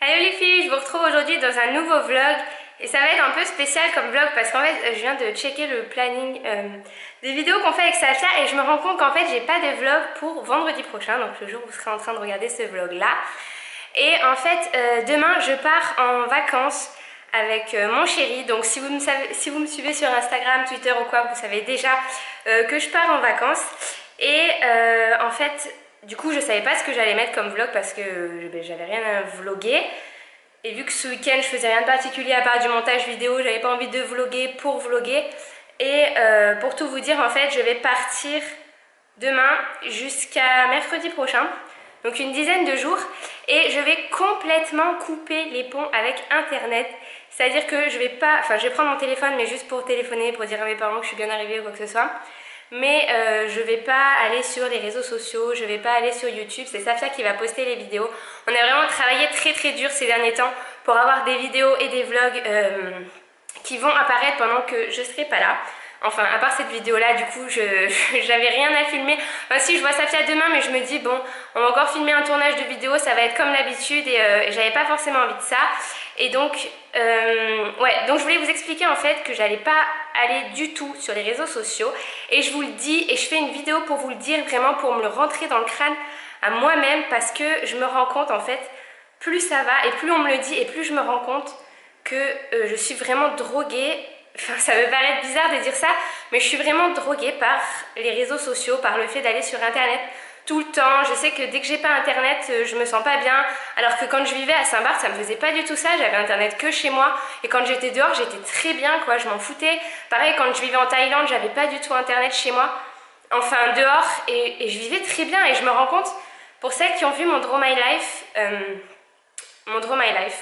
Hello les filles, je vous retrouve aujourd'hui dans un nouveau vlog et ça va être un peu spécial comme vlog parce qu'en fait je viens de checker le planning des vidéos qu'on fait avec Safia et je me rends compte qu'en fait j'ai pas de vlog pour vendredi prochain, donc le jour où vous serez en train de regarder ce vlog là. Et en fait demain je pars en vacances avec mon chéri, donc si vous me suivez sur Instagram, Twitter ou quoi, vous savez déjà que je pars en vacances. Et en fait du coup je savais pas ce que j'allais mettre comme vlog parce que j'avais rien à vlogger. Et vu que ce week-end je faisais rien de particulier à part du montage vidéo, j'avais pas envie de vlogger pour vlogger. Et pour tout vous dire, en fait je vais partir demain jusqu'à mercredi prochain, donc une dizaine de jours, et je vais complètement couper les ponts avec internet. C'est à dire que je vais pas, enfin je vais prendre mon téléphone mais juste pour téléphoner, pour dire à mes parents que je suis bien arrivée ou quoi que ce soit. Mais je vais pas aller sur les réseaux sociaux, je vais pas aller sur YouTube, c'est Safia qui va poster les vidéos. On a vraiment travaillé très dur ces derniers temps pour avoir des vidéos et des vlogs qui vont apparaître pendant que je serai pas là. Enfin, à part cette vidéo-là, du coup, j'avais rien à filmer. Enfin, si, je vois Safia demain, mais je me dis, bon, on va encore filmer un tournage de vidéo, ça va être comme d'habitude, et j'avais pas forcément envie de ça. Et donc, ouais, donc je voulais vous expliquer en fait que j'allais pas aller du tout sur les réseaux sociaux. Et je vous le dis, et je fais une vidéo pour vous le dire, vraiment pour me le rentrer dans le crâne à moi-même, parce que je me rends compte en fait, plus ça va, et plus on me le dit, et plus je me rends compte que je suis vraiment droguée. Enfin, ça me paraît bizarre de dire ça, mais je suis vraiment droguée par les réseaux sociaux, par le fait d'aller sur internet tout le temps. Je sais que dès que j'ai pas internet, je me sens pas bien, alors que quand je vivais à Saint-Barth, ça me faisait pas du tout ça, j'avais internet que chez moi, et quand j'étais dehors, j'étais très bien, quoi, je m'en foutais. Pareil, quand je vivais en Thaïlande, j'avais pas du tout internet chez moi, enfin dehors, et je vivais très bien, et je me rends compte, pour celles qui ont vu mon Draw My Life,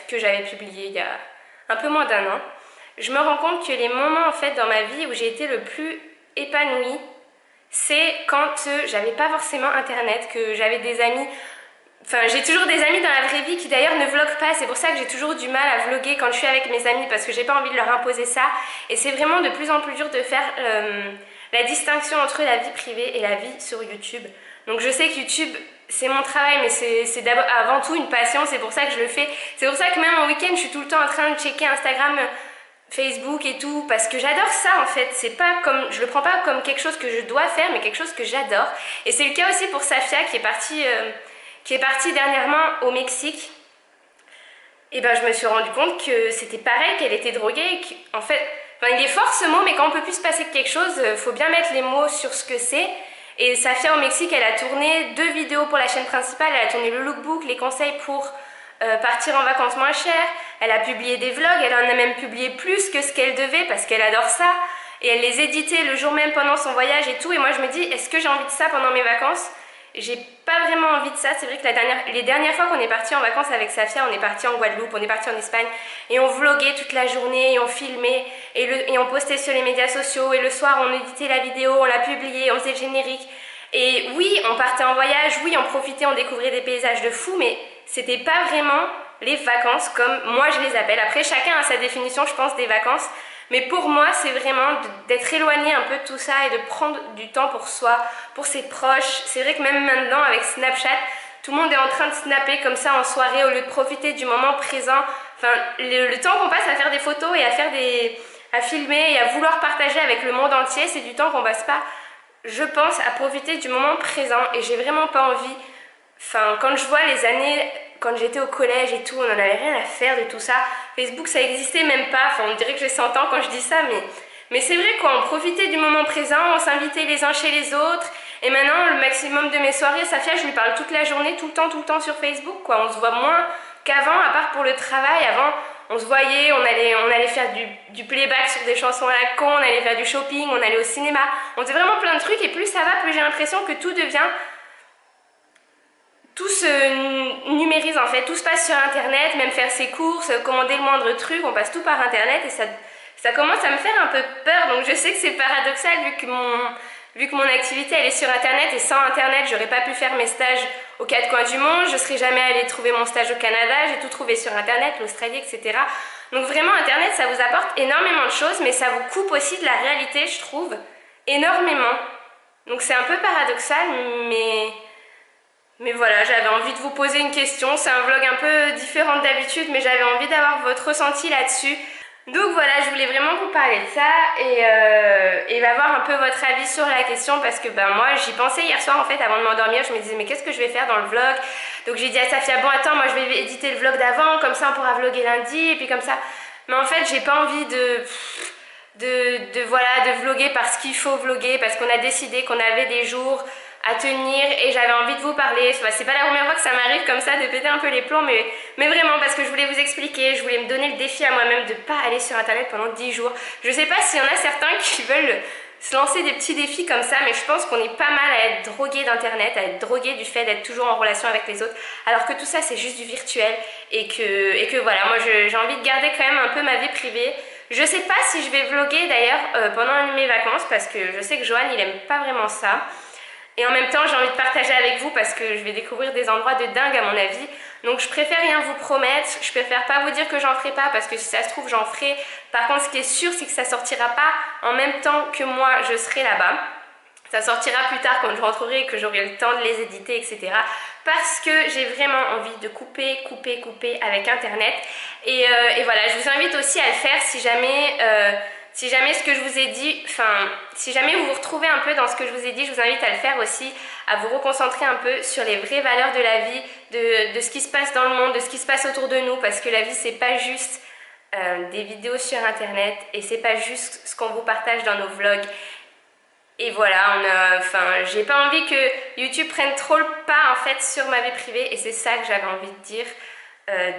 que j'avais publié il y a un peu moins d'1 an, je me rends compte que les moments en fait dans ma vie où j'ai été le plus épanouie, c'est quand j'avais pas forcément internet, que j'avais des amis. Enfin, j'ai toujours des amis dans la vraie vie qui d'ailleurs ne vloguent pas, c'est pour ça que j'ai toujours du mal à vlogger quand je suis avec mes amis, parce que j'ai pas envie de leur imposer ça, et c'est vraiment de plus en plus dur de faire la distinction entre la vie privée et la vie sur YouTube. Donc je sais que YouTube c'est mon travail, mais c'est avant tout une passion, c'est pour ça que je le fais. C'est pour ça que même en week-end je suis tout le temps en train de checker Instagram, Facebook et tout, parce que j'adore ça en fait. C'est pas comme, je le prends pas comme quelque chose que je dois faire, mais quelque chose que j'adore. Et c'est le cas aussi pour Safia qui est partie dernièrement au Mexique. Et ben je me suis rendu compte que c'était pareil, qu'elle était droguée, en fait, enfin, il est fort ce mot, mais quand on peut plus se passer de quelque chose, faut bien mettre les mots sur ce que c'est. Et Safia au Mexique, elle a tourné 2 vidéos pour la chaîne principale, elle a tourné le lookbook, les conseils pour partir en vacances moins chères, elle a publié des vlogs, elle en a même publié plus que ce qu'elle devait parce qu'elle adore ça, et elle les éditait le jour même pendant son voyage et tout. Et moi je me dis, est-ce que j'ai envie de ça pendant mes vacances? J'ai pas vraiment envie de ça. C'est vrai que les dernières fois qu'on est parti en vacances avec Safia, on est parti en Guadeloupe, on est parti en Espagne, et on vloguait toute la journée, et on filmait, et on postait sur les médias sociaux, et le soir on éditait la vidéo, on la publiait, on faisait le générique. Et oui, on partait en voyage, oui, on profitait, on découvrait des paysages de fou, mais c'était pas vraiment les vacances comme moi je les appelle. Après, chacun a sa définition, je pense, des vacances. Mais pour moi, c'est vraiment d'être éloigné un peu de tout ça et de prendre du temps pour soi, pour ses proches. C'est vrai que même maintenant, avec Snapchat, tout le monde est en train de snapper comme ça en soirée au lieu de profiter du moment présent. Enfin, le temps qu'on passe à faire des photos et à filmer et à vouloir partager avec le monde entier, c'est du temps qu'on passe pas, je pense, à profiter du moment présent. Et j'ai vraiment pas envie. Enfin, quand je vois les années, quand j'étais au collège et tout, on n'en avait rien à faire de tout ça. Facebook, ça existait même pas. Enfin, on dirait que j'ai 100 ans quand je dis ça, mais c'est vrai quoi, on profitait du moment présent, on s'invitait les uns chez les autres. Et maintenant, le maximum de mes soirées, Safia, je lui parle toute la journée, tout le temps sur Facebook, quoi. On se voit moins qu'avant, à part pour le travail. Avant, on se voyait, on allait faire du playback sur des chansons à la con, on allait faire du shopping, on allait au cinéma. On faisait vraiment plein de trucs, et plus ça va, plus j'ai l'impression que tout se numérise en fait, tout se passe sur internet, même faire ses courses, commander le moindre truc, on passe tout par internet, et ça commence à me faire un peu peur. Donc je sais que c'est paradoxal vu que mon activité elle est sur internet, et sans internet j'aurais pas pu faire mes stages aux 4 coins du monde, je serais jamais allée trouver mon stage au Canada, j'ai tout trouvé sur internet, l'Australie, etc. Donc vraiment internet ça vous apporte énormément de choses, mais ça vous coupe aussi de la réalité, je trouve, énormément. Donc c'est un peu paradoxal, Mais voilà, j'avais envie de vous poser une question. C'est un vlog un peu différent d'habitude, mais j'avais envie d'avoir votre ressenti là-dessus. Donc voilà, je voulais vraiment vous parler de ça et avoir un peu votre avis sur la question parce que moi j'y pensais hier soir en fait avant de m'endormir. Je me disais mais qu'est-ce que je vais faire dans le vlog? Donc j'ai dit à Safia bon attends, moi je vais éditer le vlog d'avant, comme ça on pourra vlogger lundi et puis comme ça. Mais en fait j'ai pas envie de vlogger parce qu'il faut vlogger, parce qu'on a décidé qu'on avait des jours à tenir et j'avais envie de vous parler. C'est pas la première fois que ça m'arrive comme ça de péter un peu les plombs, mais vraiment parce que je voulais vous expliquer, je voulais me donner le défi à moi-même de pas aller sur internet pendant 10 jours. Je sais pas s'il y en a certains qui veulent se lancer des petits défis comme ça, mais je pense qu'on est pas mal à être drogué d'internet, à être drogué du fait d'être toujours en relation avec les autres, alors que tout ça c'est juste du virtuel et que voilà, moi j'ai envie de garder quand même un peu ma vie privée. Je sais pas si je vais vlogger d'ailleurs pendant mes vacances parce que je sais que Johan il aime pas vraiment ça. Et en même temps, j'ai envie de partager avec vous parce que je vais découvrir des endroits de dingue à mon avis. Donc je préfère rien vous promettre, je préfère pas vous dire que j'en ferai pas parce que si ça se trouve j'en ferai. Par contre, ce qui est sûr, c'est que ça sortira pas en même temps que moi je serai là-bas. Ça sortira plus tard quand je rentrerai et que j'aurai le temps de les éditer, etc. Parce que j'ai vraiment envie de couper avec internet. Et voilà, je vous invite aussi à le faire si jamais ce que je vous ai dit, si jamais vous vous retrouvez un peu dans ce que je vous ai dit, je vous invite à le faire aussi, à vous reconcentrer un peu sur les vraies valeurs de la vie, de ce qui se passe dans le monde, de ce qui se passe autour de nous, parce que la vie c'est pas juste des vidéos sur internet et c'est pas juste ce qu'on vous partage dans nos vlogs. Et voilà, j'ai pas envie que YouTube prenne trop le pas en fait sur ma vie privée et c'est ça que j'avais envie de dire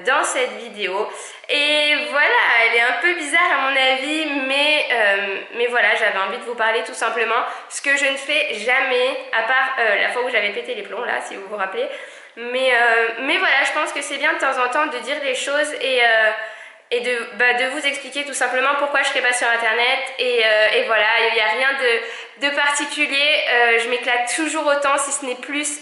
dans cette vidéo. Et voilà, elle est un peu bizarre à mon avis, mais voilà, j'avais envie de vous parler tout simplement, ce que je ne fais jamais, à part la fois où j'avais pété les plombs là, si vous vous rappelez. Mais voilà, je pense que c'est bien de temps en temps de dire les choses et de vous expliquer tout simplement pourquoi je ne serai pas sur internet et voilà, il n'y a rien de particulier, je m'éclate toujours autant si ce n'est plus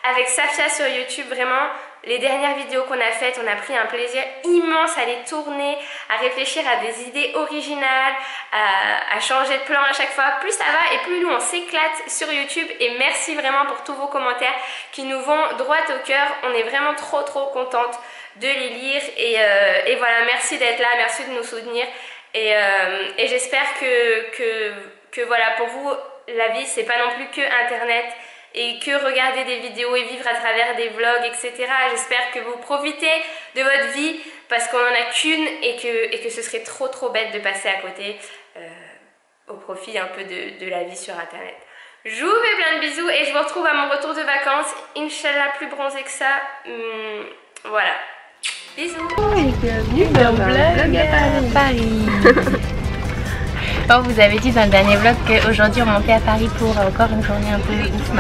avec Safia sur YouTube. Vraiment les dernières vidéos qu'on a faites, on a pris un plaisir immense à les tourner, à réfléchir à des idées originales, à changer de plan à chaque fois. Plus ça va et plus nous on s'éclate sur YouTube et merci vraiment pour tous vos commentaires qui nous vont droit au cœur. On est vraiment trop contente de les lire et voilà, merci d'être là, merci de nous soutenir et j'espère que voilà, pour vous la vie c'est pas non plus que internet et que regarder des vidéos et vivre à travers des vlogs, etc. J'espère que vous profitez de votre vie parce qu'on en a qu'une et que ce serait trop bête de passer à côté au profit un peu de la vie sur internet. Je vous fais plein de bisous et je vous retrouve à mon retour de vacances, Inch'Allah plus bronzée que ça. Voilà. Bisous. Bienvenue dans un vlog à Paris. Bon, vous avez dit dans le dernier vlog qu'aujourd'hui on montait à Paris pour encore une journée un peu ouf.